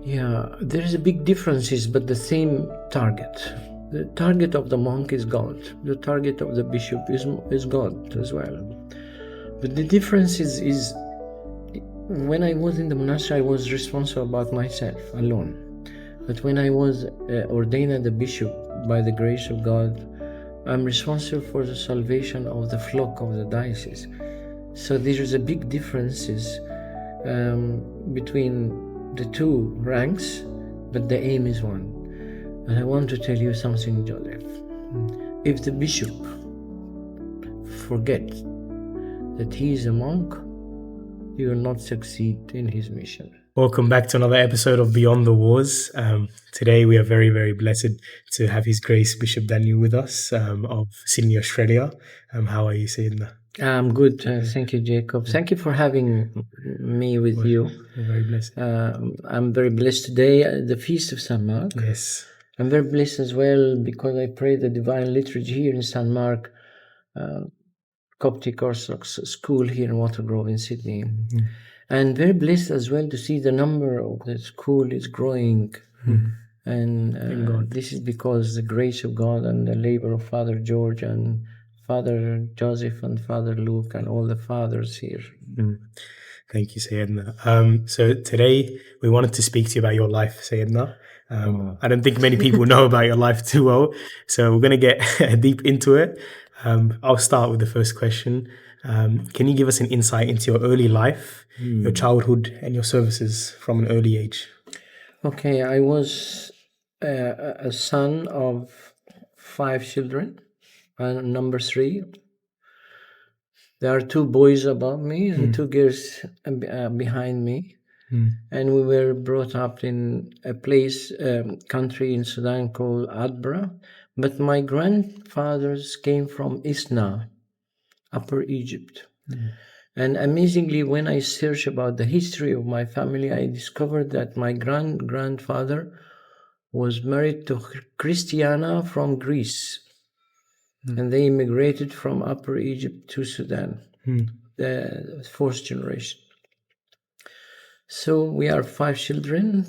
Yeah, there is a big differences, but the same target. The target of the monk is God. The target of the bishop is God as well. But the difference is when I was in the monastery, I was responsible about myself alone. But when I was ordained as a bishop by the grace of God, I'm responsible for the salvation of the flock of the diocese. So there is a big differences between the two ranks, but the aim is one. And I want to tell you something, Joseph. If the bishop forgets that he is a monk, he will not succeed in his mission. Welcome back to another episode of Beyond the Wars. Today we are very, very blessed to have His Grace Bishop Daniel with us of Sydney, Australia. How are you saying that? I'm good. Thank you, Jacob. Thank you for having me with you. We're very blessed. I'm very blessed today at the Feast of St. Mark. Yes. I'm very blessed as well because I pray the Divine Liturgy here in St. Mark, Coptic Orthodox school here in Watergrove in Sydney. Mm-hmm. And very blessed as well to see the number of the school is growing. Mm-hmm. And this is because the grace of God and the labor of Father George and Father Joseph and Father Luke and all the fathers here. Mm. Thank you, Sayyidina. So today we wanted to speak to you about your life, Sayyidina. I don't think many people know about your life too well, so we're going to get deep into it. I'll start with the first question. Can you give us an insight into your early life, your childhood, and your services from an early age? Okay, I was a son of 5 children, and number 3. There are 2 boys above me and 2 girls behind me. And we were brought up in a place, country in Sudan called Adbra. But my grandfathers came from Isna, Upper Egypt. And amazingly, when I searched about the history of my family, I discovered that my grandfather was married to Christiana from Greece. And they immigrated from Upper Egypt to Sudan, the 4th generation. So we are 5 children,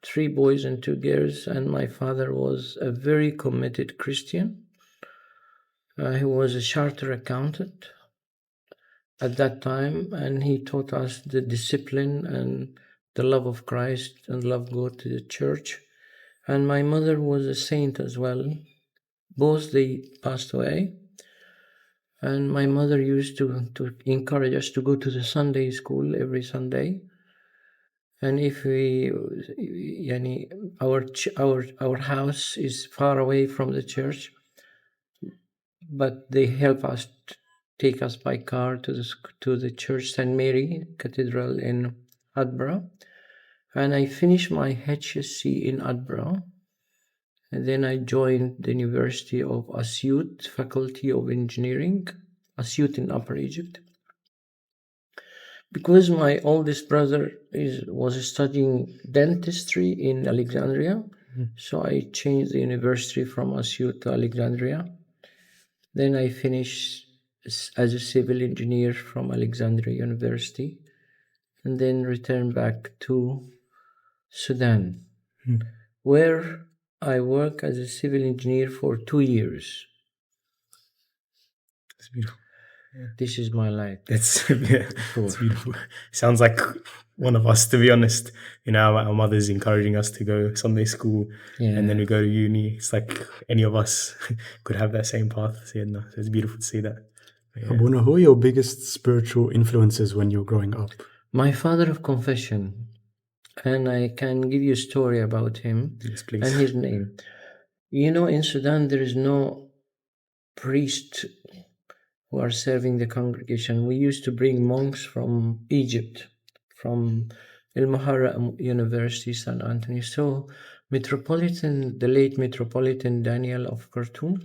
3 boys and 2 girls, and my father was a very committed Christian. He was a chartered accountant at that time, and he taught us the discipline and the love of Christ and love God to the church. And my mother was a saint as well. Both they passed away. And my mother used to encourage us to go to the Sunday school every Sunday. And if our house is far away from the church, but they help us take us by car to the church St. Mary Cathedral in Adbra. And I finished my HSC in Adbra. And then I joined the University of Asyut, Faculty of Engineering, Asyut in Upper Egypt. Because my oldest brother was studying dentistry in Alexandria, so I changed the university from Asyut to Alexandria. Then I finished as a civil engineer from Alexandria University, and then returned back to Sudan, where I worked as a civil engineer for 2 years. That's beautiful. Yeah. This is my life. It's beautiful. Sounds like one of us, to be honest. You know, our mother's encouraging us to go Sunday school, and then we go to uni. It's like any of us could have that same path. So it's beautiful to see that. Abuna, who are your biggest spiritual influences when you're growing up? My father of confession, and I can give you a story about him. Yes, please. And his name. You know, in Sudan there is no priest who are serving the congregation. We used to bring monks from Egypt, from El Mahara University, St. Anthony. So the late Metropolitan Daniel of Khartoum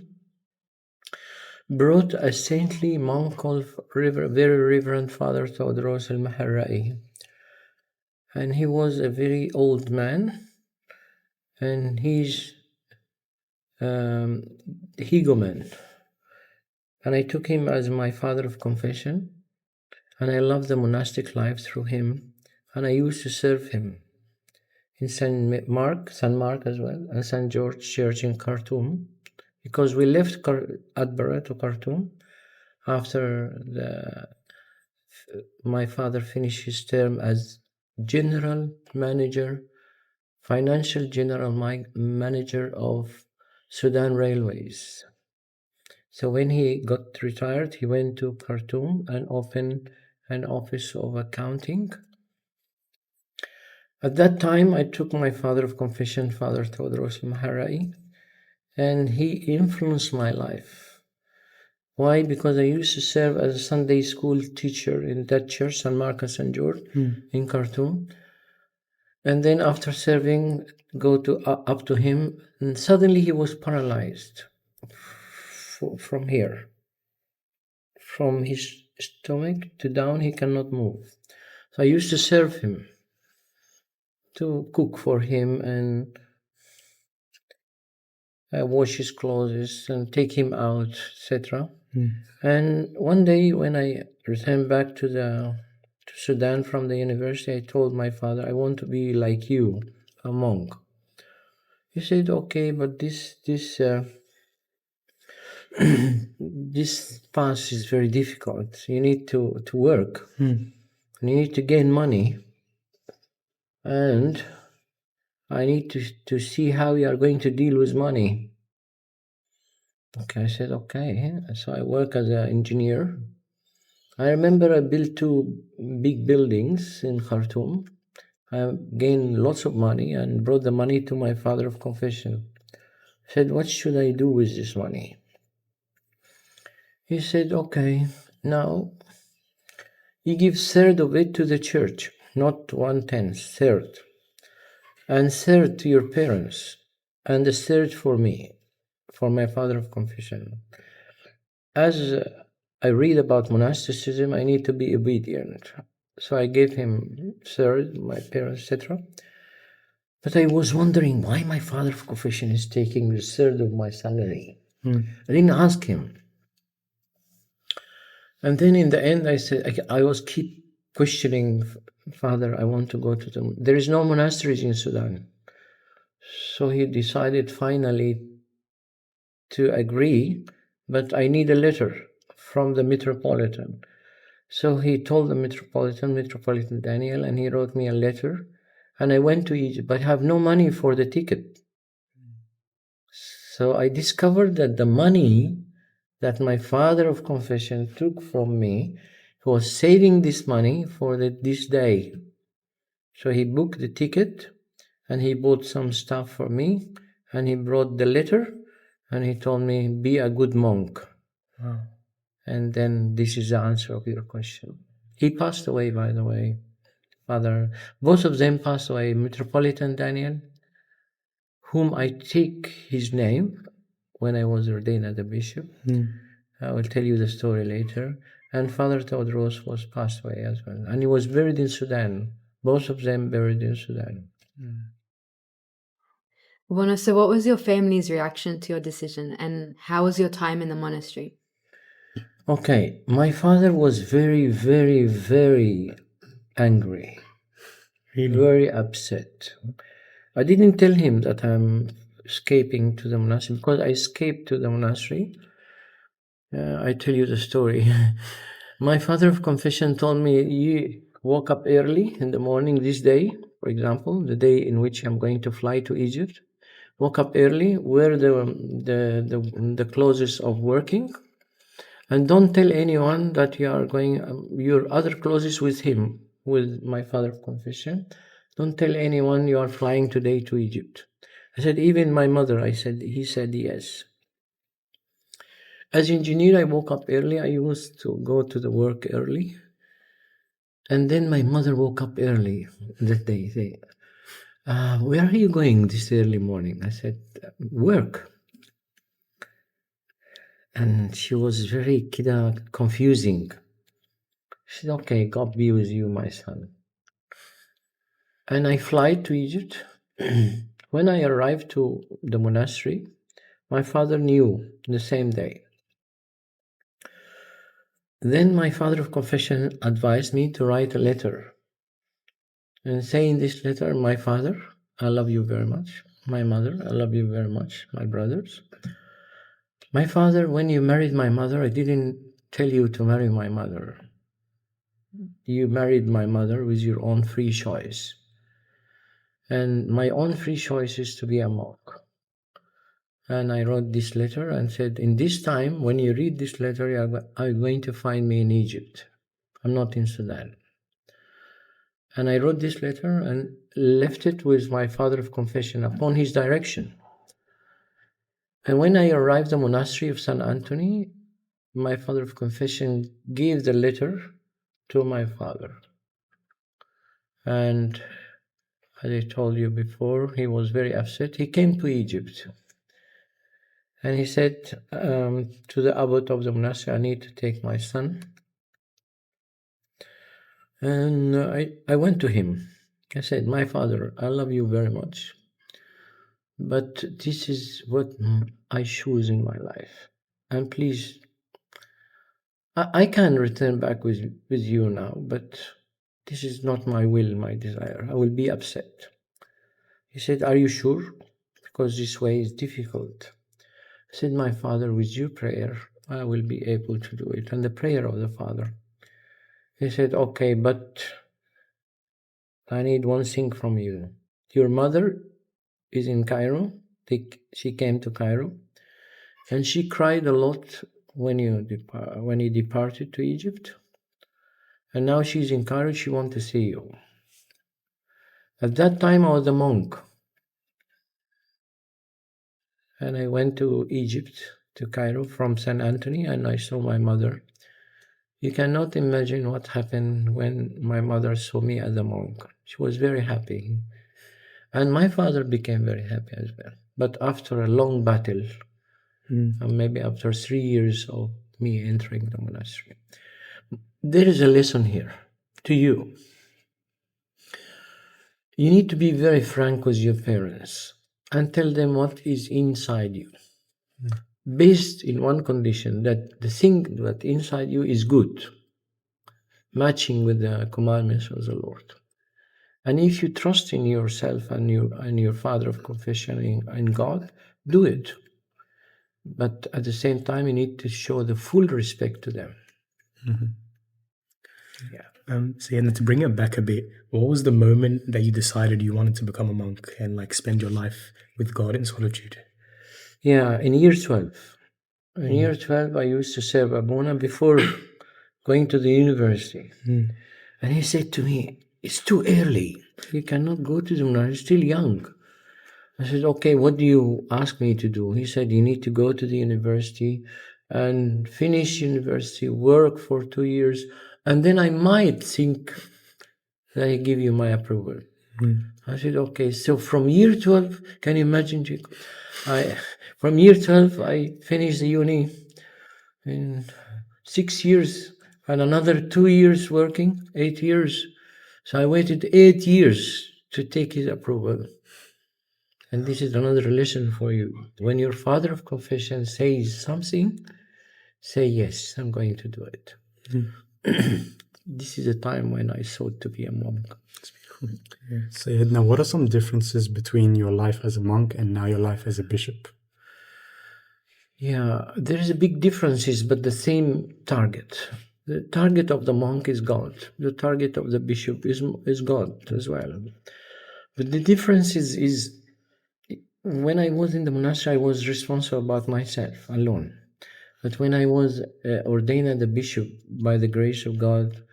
brought a saintly monk called very Reverend Father Theodoros al-Maharra'i. And he was a very old man, and he's the Hegoman. And I took him as my father of confession, and I loved the monastic life through him, and I used to serve him in St. Mark as well, and St. George Church in Khartoum, because we left Adbara to Khartoum after my father finished his term as general manager, financial general manager of Sudan Railways. So when he got retired, he went to Khartoum and opened an office of accounting. At that time, I took my father of confession, Father Todros Maharai, and he influenced my life. Why? Because I used to serve as a Sunday school teacher in that church, San Marcos St. George, in Khartoum. And then after serving, go to up to him, and suddenly he was paralyzed from here. From his stomach to down, he cannot move. So I used to serve him, to cook for him and wash his clothes and take him out, etc. And one day when I returned back to Sudan from the university, I told my father, I want to be like you, a monk. He said, okay, but this path is very difficult. You need to work. You need to gain money. And I need to see how you are going to deal with money. Okay, I said, okay. So I work as an engineer. I remember I built 2 big buildings in Khartoum. I gained lots of money and brought the money to my father of confession. I said, what should I do with this money? He said, okay, now you give 1/3 of it to the church, not 1/10, 1/3. And 1/3 to your parents, and 1/3 for me, for my father of confession. As I read about monasticism, I need to be obedient. So I gave him 1/3, my parents, etc. But I was wondering why my father of confession is taking 1/3 of my salary. I didn't ask him. And then in the end, I said, I was keep questioning, Father, I want to go to them. There is no monasteries in Sudan. So he decided finally to agree, but I need a letter from the Metropolitan. So he told the Metropolitan Daniel, and he wrote me a letter, and I went to Egypt, but I have no money for the ticket. So I discovered that the money that my father of confession took from me, he was saving this money for this day. So he booked the ticket, and he bought some stuff for me, and he brought the letter, and he told me, be a good monk. Wow. And then this is the answer of your question. He passed away, by the way, Father. Both of them passed away. Metropolitan Daniel, whom I take his name when I was ordained as a bishop. I will tell you the story later. And Father Todros was passed away as well. And he was buried in Sudan. Both of them buried in Sudan. Bona, so what was your family's reaction to your decision, and how was your time in the monastery? Okay, my father was very, very, very angry. Really? Very upset. I didn't tell him that I'm escaping to the monastery, because I escaped to the monastery. I tell you the story. My father of confession told me, you woke up early in the morning this day, for example, the day in which I'm going to fly to Egypt. Woke up early, wear the clothes of working, and don't tell anyone that you are going, your other clothes with him, with my father of confession. Don't tell anyone you are flying today to Egypt. I said, even my mother, he said yes. As engineer, I woke up early. I used to go to the work early. And then my mother woke up early that day. Say, where are you going this early morning? I said, work. And she was very confusing. She said, okay, God be with you, my son. And I fly to Egypt. When I arrived to the monastery, my father knew the same day. Then my father of confession advised me to write a letter. And say in this letter, my father, I love you very much. My mother, I love you very much. My brothers. My father, when you married my mother, I didn't tell you to marry my mother. You married my mother with your own free choice. And my own free choice is to be a monk. And I wrote this letter and said, in this time, when you read this letter, you are going to find me in Egypt. I'm not in Sudan. And I wrote this letter and left it with my father of confession upon his direction. And when I arrived at the monastery of St. Anthony, my father of confession gave the letter to my father. And as I told you before, he was very upset. He came to Egypt. And he said to the abbot of the monastery, I need to take my son. And I went to him. I said, my father, I love you very much. But this is what I choose in my life. And please, I can return back with you now, but this is not my will, my desire. I will be upset. He said, are you sure? Because this way is difficult. I said, my father, with your prayer, I will be able to do it. And the prayer of the father. He said, okay, but I need one thing from you. Your mother is in Cairo. She came to Cairo. And she cried a lot when he departed to Egypt. And now she's in Cairo. She wants to see you. At that time, I was a monk. And I went to Egypt, to Cairo from St. Anthony, and I saw my mother. You cannot imagine what happened when my mother saw me as a monk. She was very happy. And my father became very happy as well. But after a long battle, maybe after 3 years of me entering the monastery, there is a lesson here to you. You need to be very frank with your parents and tell them what is inside you. Based in one condition, that the thing that inside you is good, matching with the commandments of the Lord. And if you trust in yourself and your father of confession in God, do it. But at the same time, you need to show the full respect to them. So yeah, to bring it back a bit, what was the moment that you decided you wanted to become a monk and spend your life with God in solitude? Yeah, in year 12. In year 12, I used to serve Abuna before going to the university. And he said to me, it's too early. You cannot go to the university, you're still young. I said, okay, what do you ask me to do? He said, you need to go to the university and finish university, work for 2 years, and then I might think that I give you my approval. I said, okay. So from year 12, can you imagine? From year 12, I finished the uni in 6 years and another 2 years working, 8 years. So I waited 8 years to take his approval. And this is another lesson for you. When your father of confession says something, say, yes, I'm going to do it. This is a time when I sought to be a monk. So now, what are some differences between your life as a monk and now your life as a bishop? Yeah, there is a big differences, but the same target. The target of the monk is God. The target of the bishop is God as well. But the difference is when I was in the monastery, I was responsible about myself alone. But when I was ordained as a bishop by the grace of God,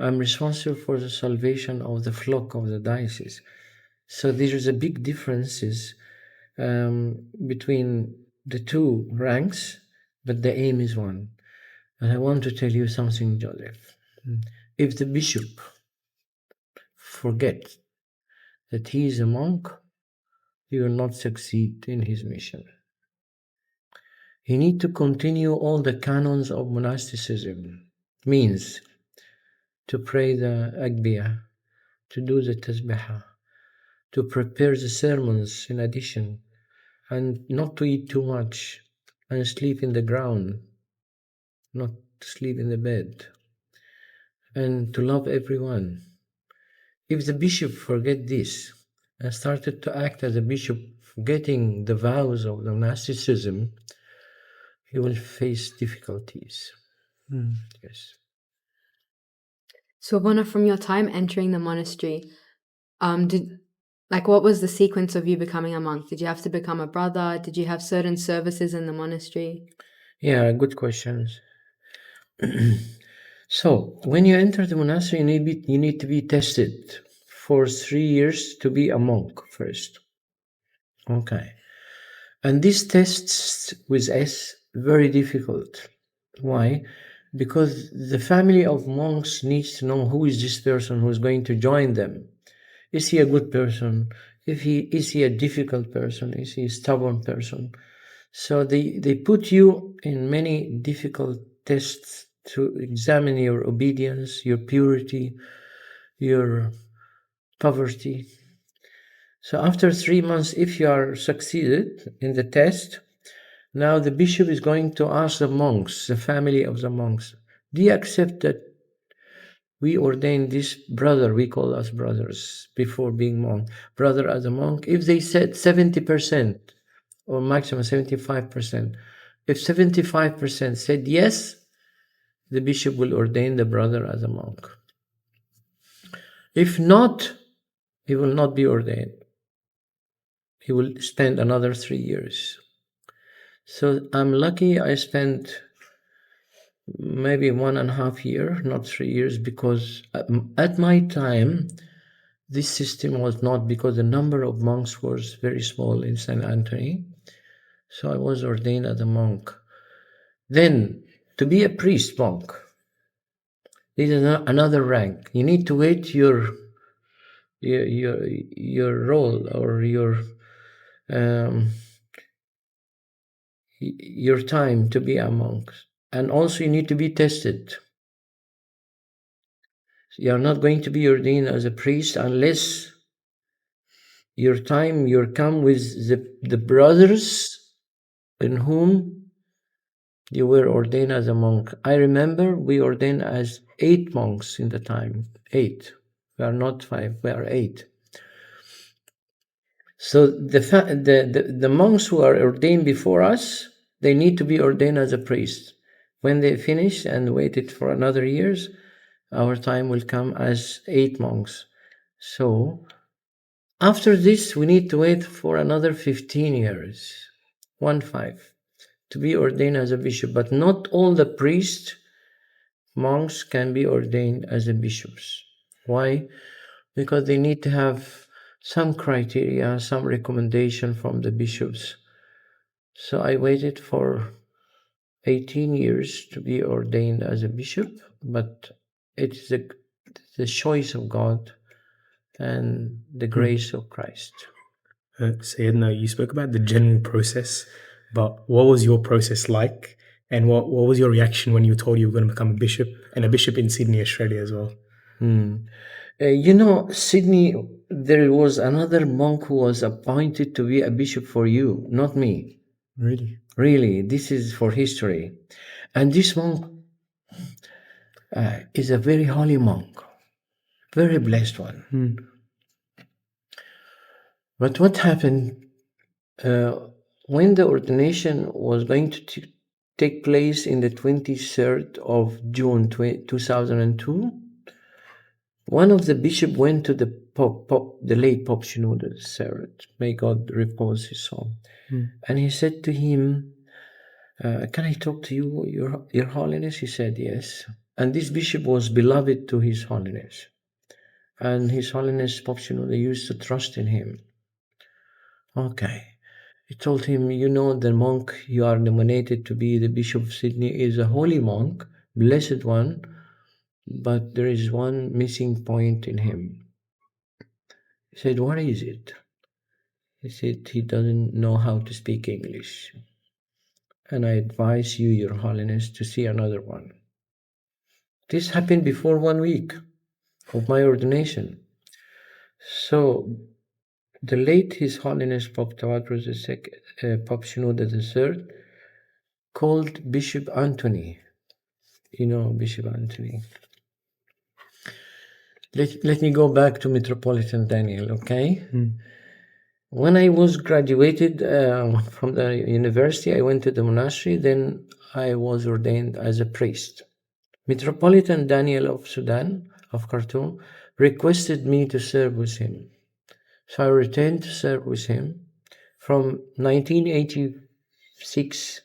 I'm responsible for the salvation of the flock of the diocese. So there is a big differences between the two ranks, but the aim is one. And I want to tell you something, Joseph. If the bishop forgets that he is a monk, he will not succeed in his mission. He needs to continue all the canons of monasticism, means to pray the Agbiya, to do the Tasbihah, to prepare the sermons in addition, and not to eat too much, and sleep in the ground, not to sleep in the bed, and to love everyone. If the bishop forget this, and started to act as a bishop, getting the vows of the monasticism, he will face difficulties. Yes. So, Abuna, from your time entering the monastery, what was the sequence of you becoming a monk? Did you have to become a brother? Did you have certain services in the monastery? Yeah, good questions. So, when you enter the monastery, you need to be tested for 3 years to be a monk first. Okay. And these tests with S, very difficult. Why? Because the family of monks needs to know who is this person who is going to join them. Is he a good person? Is he a difficult person? Is he a stubborn person? So they put you in many difficult tests to examine your obedience, your purity, your poverty. So after 3 months, if you are succeeded in the test, now the bishop is going to ask the monks, the family of the monks, do you accept that we ordained this brother, we call us brothers before being monk, brother as a monk? If they said 70% or maximum 75%, if 75% said yes, the bishop will ordain the brother as a monk. If not, he will not be ordained. He will spend another 3 years. So I'm lucky I spent maybe 1.5 years, not 3 years, because at my time, this system was not, because the number of monks was very small in St. Anthony. So I was ordained as a monk. Then, to be a priest monk, this is another rank. You need to wait your role or your time to be a monk. And also you need to be tested. You are not going to be ordained as a priest unless you come with the brothers in whom you were ordained as a monk. I remember we ordained as 8 monks in the time. 8. We are not 5, we are 8. So the monks who are ordained before us, they need to be ordained as a priest. When they finish and waited for another years, our time will come as 8 monks. So after this, we need to wait for another 15 years, 15, to be ordained as a bishop. But not all the priests, monks can be ordained as a bishops. Why? Because they need to have some criteria, some recommendation from the bishops. So I waited for 18 years to be ordained as a bishop, but it's the choice of God and the grace of Christ. Sayyidina, you spoke about the general process, but what was your process like? And what was your reaction when you were told you were going to become a bishop, and a bishop in Sydney, Australia as well? Sydney, there was another monk who was appointed to be a bishop for you, not me. Really? Really, this is for history. And this monk is a very holy monk, very blessed one. But what happened when the ordination was going to take place in the 23rd of June 2002, one of the bishops went to the the late Pope Shenouda III, may God repose his soul, and he said to him, can I talk to you, your Holiness? He said yes. And this bishop was beloved to His Holiness, and His Holiness Pope Shenouda used to trust in him. Okay. He told him, the monk you are nominated to be the Bishop of Sydney is a holy monk, blessed one, but there is one missing point in him. He said, what is it? He said, he doesn't know how to speak English. And I advise you, Your Holiness, to see another one. This happened before 1 week of my ordination. So the late His Holiness Pope Tawadros II, Pope Shenouda III, called Bishop Anthony. Bishop Anthony. Let me go back to Metropolitan Daniel, okay? When I was graduated from the university, I went to the monastery. Then I was ordained as a priest. Metropolitan Daniel of Sudan, of Khartoum, requested me to serve with him. So I returned to serve with him from 1986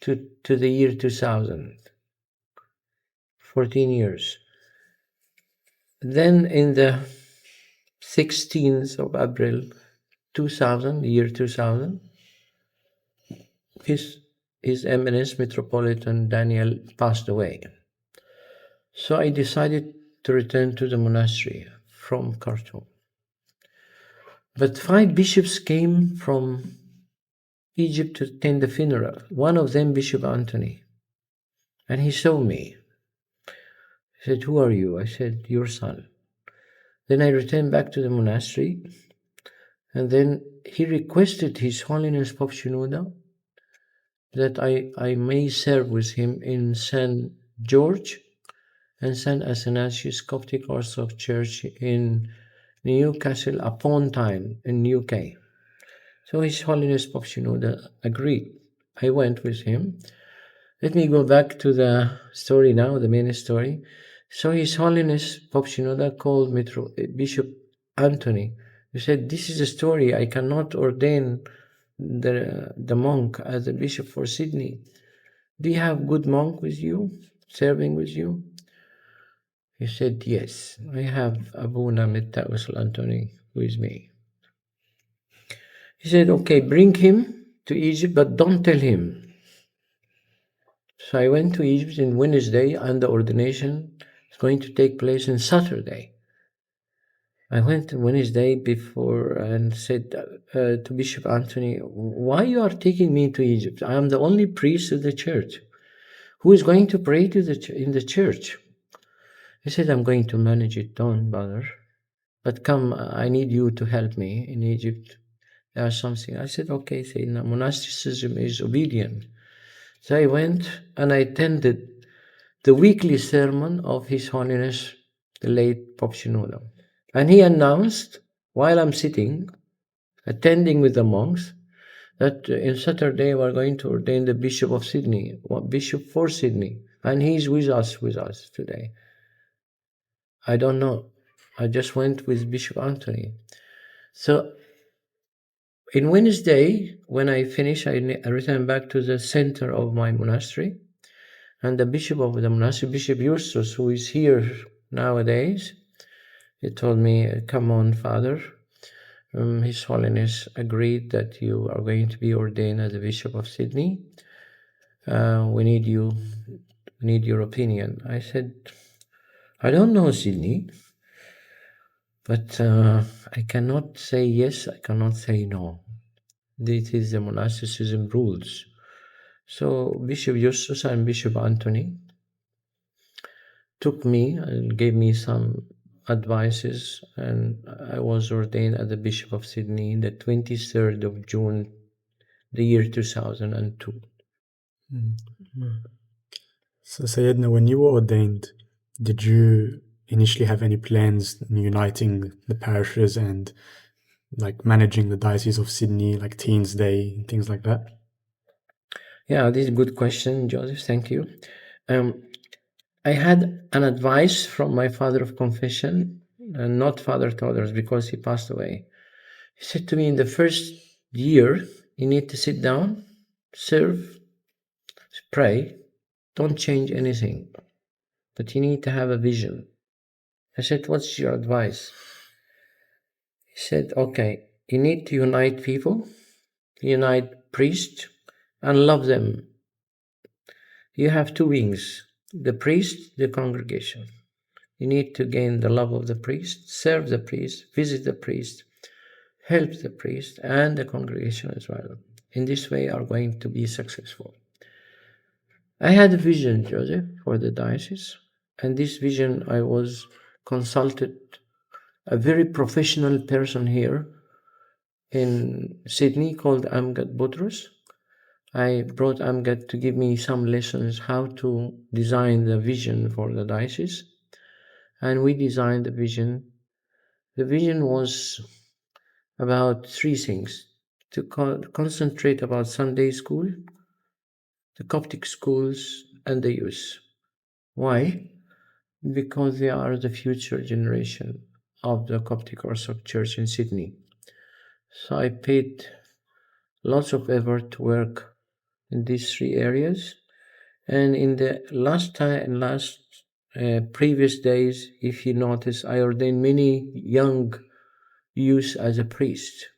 to the year 2000. 14 years. Then in the 16th of April 2000, year 2000, His Eminence Metropolitan Daniel passed away. So I decided to return to the monastery from Khartoum. But 5 bishops came from Egypt to attend the funeral. One of them, Bishop Anthony. And he saw me. He said, "Who are you?" I said, "Your son." Then I returned back to the monastery. And then he requested His Holiness Pope Shenouda that I may serve with him in St. George and St. Athanasius Coptic Orthodox Church in Newcastle upon Tyne in UK. So His Holiness Pope Shenouda agreed. I went with him. Let me go back to the story now, the main story. So His Holiness Pope Shenouda called Bishop Anthony. He said, "This is a story. I cannot ordain the monk as a bishop for Sydney. Do you have good monk with you, serving with you?" He said, "Yes, I have Abuna Mittaus Anthony with me." He said, "Okay, bring him to Egypt, but don't tell him." So I went to Egypt on Wednesday, and the ordination is going to take place on Saturday. I went Wednesday before and said to Bishop Anthony, "Why you are taking me to Egypt? I am the only priest of the church. Who is going to pray in the church?" He said, "I'm going to manage it. Don't bother. But come, I need you to help me in Egypt. There's something." I said, "Okay." Say, "No, monasticism is obedient." So I went and I attended the weekly sermon of His Holiness, the late Pope Shenouda. And he announced, while I'm sitting, attending with the monks, that in Saturday we're going to ordain the Bishop of Sydney, Bishop for Sydney. And he's with us today. I don't know. I just went with Bishop Anthony. So in Wednesday, when I finished, I returned back to the center of my monastery. And the bishop of the monastery, Bishop Justus, who is here nowadays, he told me, "Come on, Father. His Holiness agreed that you are going to be ordained as the Bishop of Sydney. We need your opinion." I said, "I don't know Sydney, but I cannot say yes, I cannot say no. This is the monasticism rules." So Bishop Justus and Bishop Anthony took me and gave me some advices, and I was ordained as the Bishop of Sydney the 23rd of June, the year 2002. So Sayyidina, when you were ordained, did you initially have any plans in uniting the parishes and like managing the Diocese of Sydney, like Teens Day and things like that? Yeah, this is a good question, Joseph. Thank you. I had an advice from my father of confession, and not Father Todders, because he passed away. He said to me, in the first year, you need to sit down, serve, pray, don't change anything, but you need to have a vision. I said, "What's your advice?" He said, "Okay, you need to unite people, unite priests, and love them. You have 2 wings, the priest, the congregation. You need to gain the love of the priest, serve the priest, visit the priest, help the priest and the congregation as well. In this way, are going to be successful." I had a vision, Joseph, for the diocese, and this vision I was consulted a very professional person here in Sydney called Amgad Boutros. I brought Amgad to give me some lessons how to design the vision for the diocese. and we designed the vision. The vision was about three things: to concentrate about Sunday school, the Coptic schools, and the youth. Why? Because they are the future generation of the Coptic Orthodox Church in Sydney. So I paid lots of effort to work in these three areas. And in the previous days, if you notice, I ordained many young youth as a priest.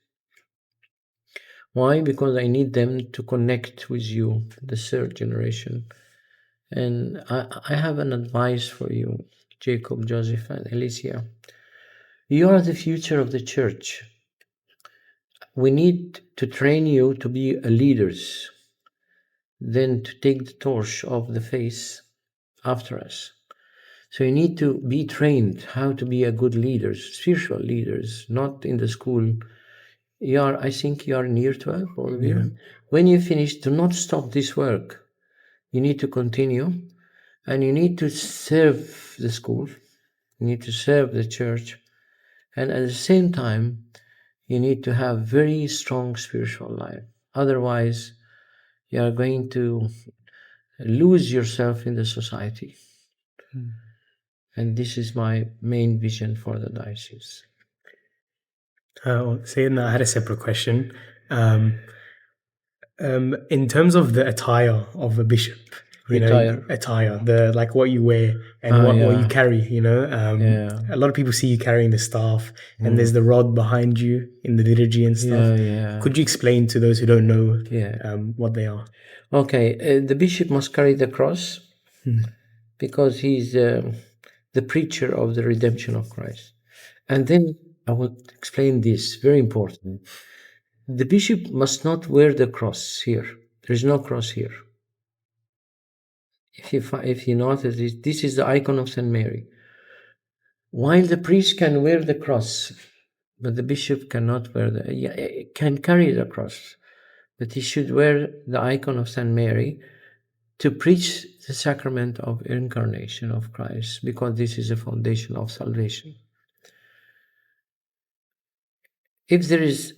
Why? Because I need them to connect with you, the third generation. And I have an advice for you, Jacob, Joseph, and Alicia. You are the future of the church. We need to train you to be leaders, then to take the torch of the faith after us. So you need to be trained how to be a good leaders, spiritual leaders, not in the school. I think you are in year 12, all of you. When you finish, do not stop this work. You need to continue, and you need to serve the school. You need to serve the church. And at the same time, you need to have very strong spiritual life. Otherwise, you are going to lose yourself in the society. And this is my main vision for the diocese. Saying that, I had a separate question. In terms of the attire of a bishop, attire, the like what you wear and what you carry, a lot of people see you carrying the staff, and there's the rod behind you in the liturgy and stuff. Could you explain to those who don't know what they are? Okay, the bishop must carry the cross because he's the preacher of the redemption of Christ. And then I will explain this, very important. The bishop must not wear the cross here. There is no cross here. If you notice, this is the icon of St. Mary. While the priest can wear the cross, but the bishop cannot wear can carry the cross, but he should wear the icon of St. Mary to preach the sacrament of incarnation of Christ, because this is the foundation of salvation. If there is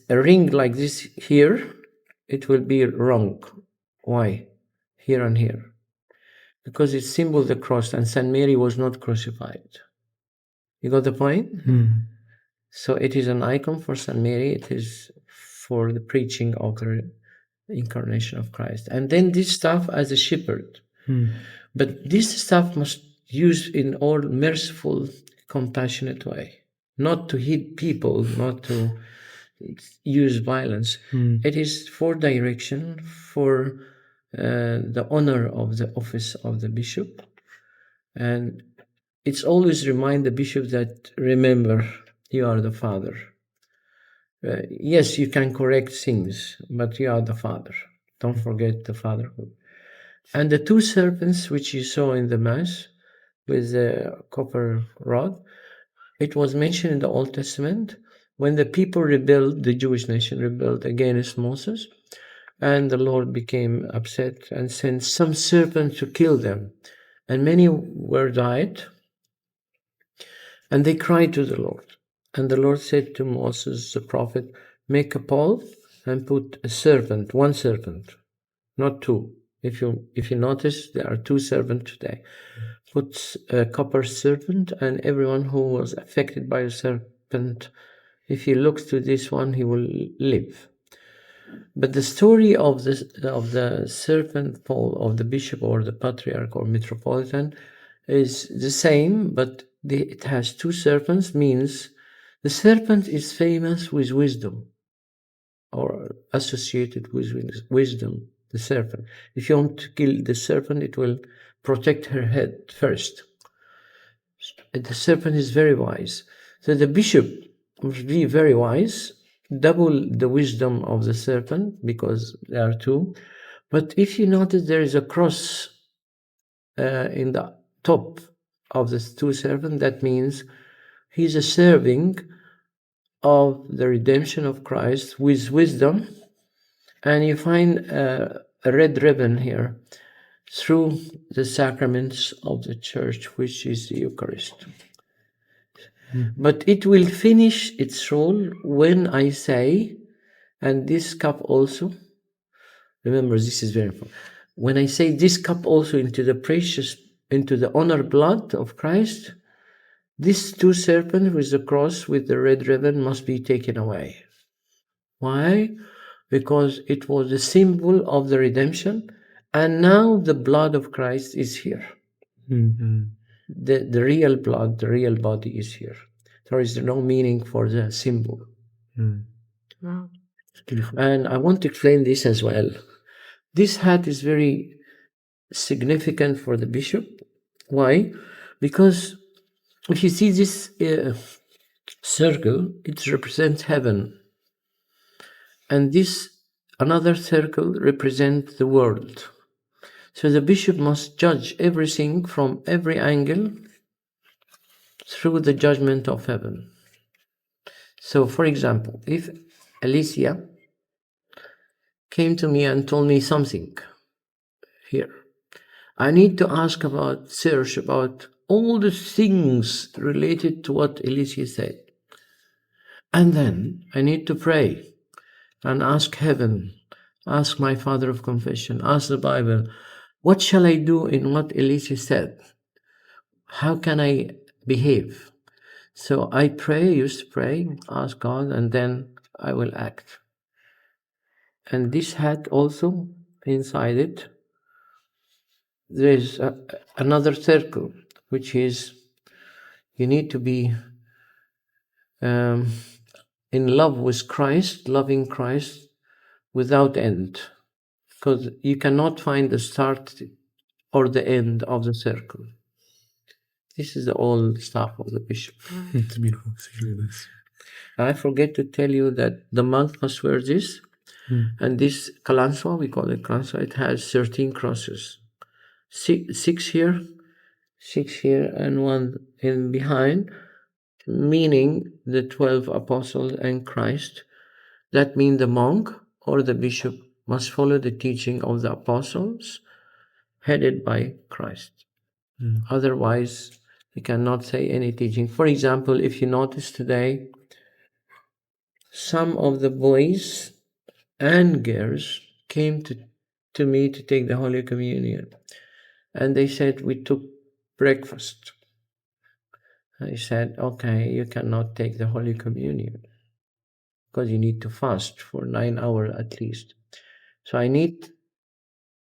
a ring like this here, it will be wrong. Why? Here and here. Because it symbolizes the cross, and St. Mary was not crucified. You got the point? So it is an icon for St. Mary. It is for the preaching of the incarnation of Christ. And then this staff as a shepherd. But this staff must use in all merciful, compassionate way. Not to hit people, not to use violence. It is for direction, for the honor of the office of the bishop. And it's always remind the bishop that, remember, you are the father. Yes, you can correct things, but you are the father. Don't forget the fatherhood. And the two serpents which you saw in the Mass with the copper rod, it was mentioned in the Old Testament when the people rebelled, the Jewish nation rebelled against Moses, and the Lord became upset and sent some serpents to kill them. And many were died, and they cried to the Lord. And the Lord said to Moses, the prophet, make a pole and put a serpent, one serpent, not two. If you notice, there are two serpents today. Put a copper serpent, and everyone who was affected by a serpent, if he looks to this one, he will live. But the story of the serpent pole of the bishop or the patriarch or metropolitan is the same, but it has two serpents, means the serpent is famous with wisdom or associated with wisdom, the serpent. If you want to kill the serpent, it will protect her head first. The serpent is very wise. So the bishop must be very wise, double the wisdom of the serpent, because there are two. But if you notice, there is a cross in the top of the two serpents. That means he's a serving of the redemption of Christ with wisdom. And you find a red ribbon here. through the sacraments of the Church, which is the Eucharist. But it will finish its role when I say, and this cup also, remember this is very important, when I say this cup also into the honor blood of Christ, these two serpents with the cross with the red ribbon must be taken away. Why? Because it was a symbol of the redemption, and now the blood of Christ is here. The real blood, the real body is here. There is no meaning for the symbol. Wow. And I want to explain this as well. This hat is very significant for the bishop. Why? Because if you see this circle, it represents heaven. And this another circle represents the world. So the bishop must judge everything from every angle through the judgment of heaven. So, for example, if Alicia came to me and told me something here, I need to search about all the things related to what Alicia said. And then I need to pray and ask heaven, ask my Father of Confession, ask the Bible, what shall I do in what Alicia said? How can I behave? So I used to pray, ask God, and then I will act. And this hat also, inside it, there is another circle, which is you need to be in love with Christ, loving Christ without end, because you cannot find the start or the end of the circle. This is the old stuff of the bishop. It's beautiful. This. I forget to tell you that the monk must wear this, and this kalanswa, we call it kalanswa, it has 13 crosses. Six here, and one in behind, meaning the 12 apostles and Christ. That means the monk or the bishop must follow the teaching of the apostles headed by Christ. Otherwise, he cannot say any teaching. For example, if you notice today, some of the boys and girls came to me to take the Holy Communion. And they said, we took breakfast. I said, okay, you cannot take the Holy Communion because you need to fast for 9 hours at least. So I need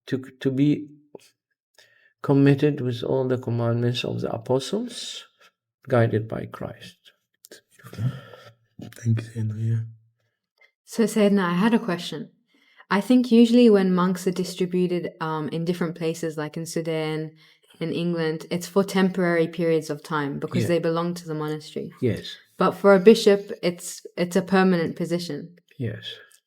to be committed with all the commandments of the apostles, guided by Christ. Thank you, Sayyidina. Yeah. So, Sayyidina, I had a question. I think usually when monks are distributed in different places, like in Sudan, in England, it's for temporary periods of time because they belong to the monastery. Yes. But for a bishop, it's a permanent position. Yes.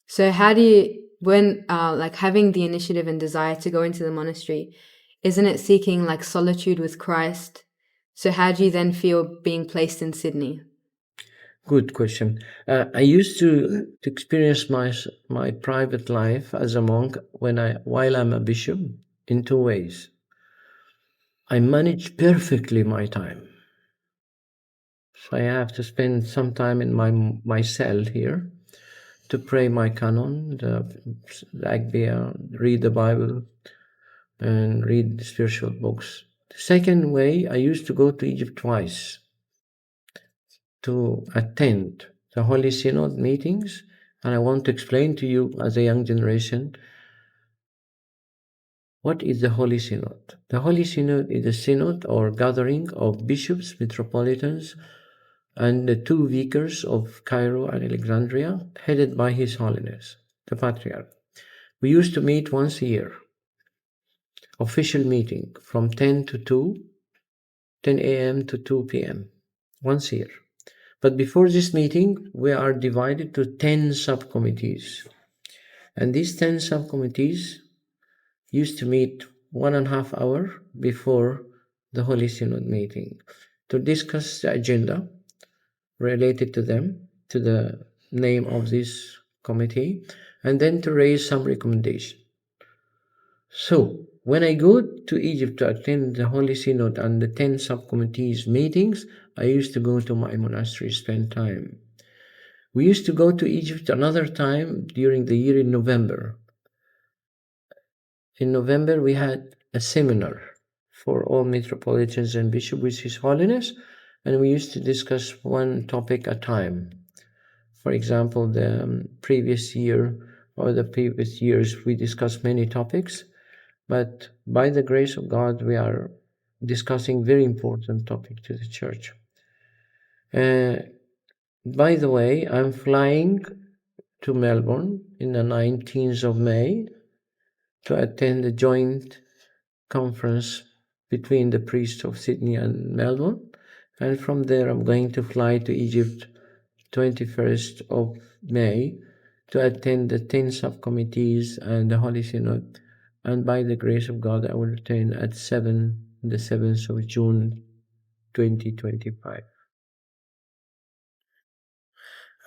So how do you, when having the initiative and desire to go into the monastery, isn't it seeking like solitude with Christ? So how do you then feel being placed in Sydney? Good question. I used to experience my private life as a monk while I'm a bishop in two ways. I manage perfectly my time. So I have to spend some time in my cell here to pray my canon, the Agbeya, read the Bible, and read spiritual books. The second way, I used to go to Egypt twice to attend the Holy Synod meetings, and I want to explain to you as a young generation what is the Holy Synod. The Holy Synod is a synod or gathering of bishops, metropolitans, and the two vicars of Cairo and Alexandria, headed by His Holiness, the Patriarch. We used to meet once a year, official meeting from 10 a.m. to 2 p.m., once a year. But before this meeting, we are divided to 10 subcommittees. And these 10 subcommittees used to meet 1.5 hours before the Holy Synod meeting to discuss the agenda related to them, to the name of this committee, and then to raise some recommendation. So, when I go to Egypt to attend the Holy Synod and the 10 subcommittees meetings, I used to go to my monastery, spend time. We used to go to Egypt another time during the year in November. In November, we had a seminar for all metropolitans and bishops with His Holiness, and we used to discuss one topic at a time. For example, the previous year or the previous years, we discussed many topics, but by the grace of God, we are discussing very important topic to the Church. By the way, I'm flying to Melbourne in the 19th of May to attend a joint conference between the priests of Sydney and Melbourne. And from there, I'm going to fly to Egypt 21st of May to attend the 10 subcommittees and the Holy Synod. And by the grace of God, I will return at the 7th of June 2025.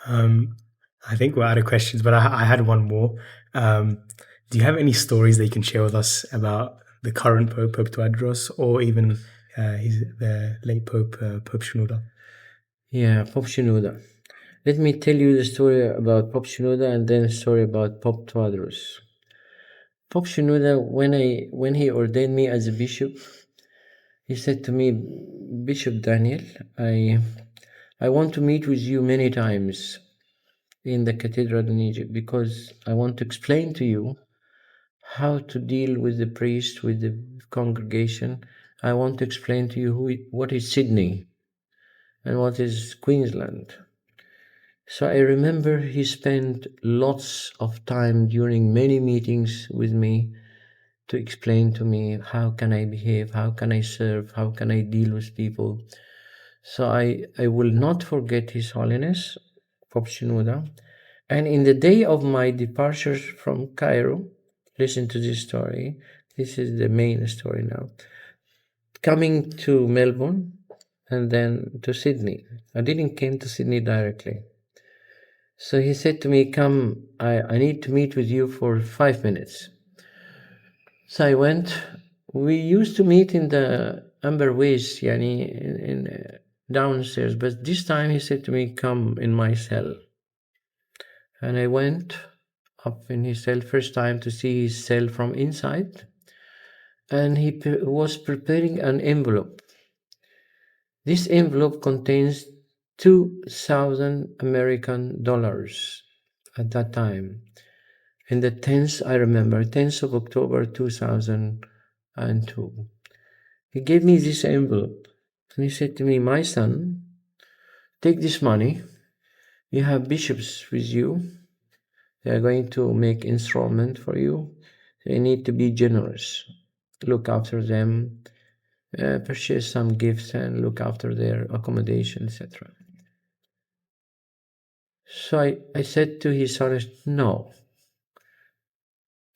I think we're out of questions, but I had one more. Do you have any stories that you can share with us about the current Pope, Pope Tewodros, or even the late Pope, Pope Shenouda? Yeah, Pope Shenouda. Let me tell you the story about Pope Shenouda and then a story about Pope Tewodros. Pope Shenouda, when he ordained me as a bishop, he said to me, Bishop Daniel, I want to meet with you many times in the cathedral in Egypt because I want to explain to you how to deal with the priest, with the congregation. I want to explain to you what is Sydney and what is Queensland. So I remember he spent lots of time during many meetings with me to explain to me how can I behave, how can I serve, how can I deal with people. So I will not forget His Holiness, Pope Shenouda. And in the day of my departure from Cairo, listen to this story. This is the main story now. Coming to Melbourne and then to Sydney. I didn't came to Sydney directly. So he said to me, come, I need to meet with you for 5 minutes. So I went. We used to meet in the Amber Ways, in downstairs. But this time he said to me, come in my cell. And I went up in his cell, first time to see his cell from inside. And he was preparing an envelope. This envelope contains $2,000 American dollars at that time. In the 10th, I remember, 10th of October 2002. He gave me this envelope and he said to me, my son, take this money. You have bishops with you. They are going to make installment for you. They need to be generous. Look after them, purchase some gifts and look after their accommodation, etc. So I said to His Holiness, no.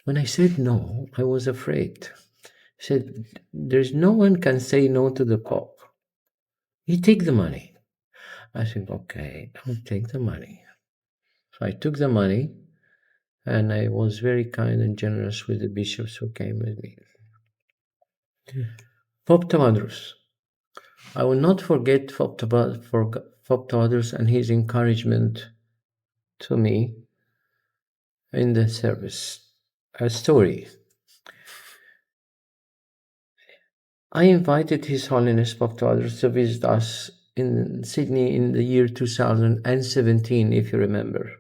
When I said no, I was afraid. He said, there's no one can say no to the Pope. You take the money. I said, okay, I'll take the money. So I took the money and I was very kind and generous with the bishops who came with me. Pope Tewodros. I will not forget Pope Tewodros and his encouragement to me in the service. A story. I invited His Holiness Pope Tewodros to visit us in Sydney in the year 2017, if you remember.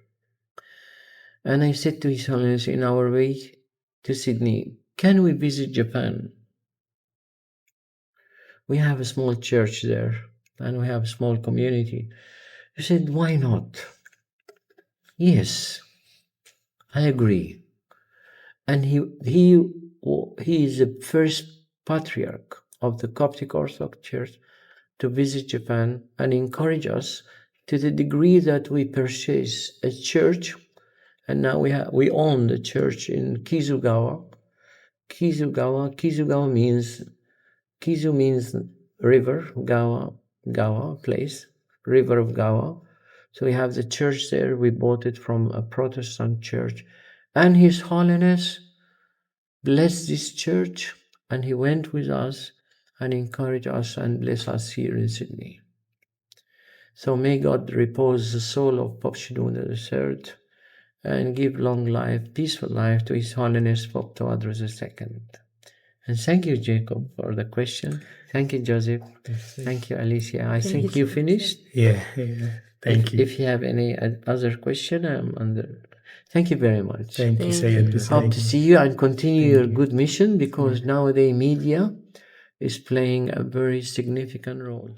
And I said to His Holiness, in our way to Sydney, can we visit Japan? We have a small church there and we have a small community. He said, why not? Yes, I agree. And he is the first patriarch of the Coptic Orthodox Church to visit Japan and encourage us to the degree that we purchase a church, and now we own the church in Kizugawa. Kizugawa means Kizu means river, Gawa place, river of Gawa. So we have the church there. We bought it from a Protestant church, and His Holiness blessed this church, and he went with us and encouraged us and blessed us here in Sydney. So may God repose the soul of Pope Shenouda III and give long life, peaceful life to His Holiness Pope Tawadros II. And thank you, Jacob, for the question. Thank you, Joseph. Thank you, Alicia. I think you finished. Yeah. Thank you. If you have any other question, I'm under. Thank you very much. Thank you, Thank Sayyidina. Hope to see you and continue your good mission, because nowadays media is playing a very significant role.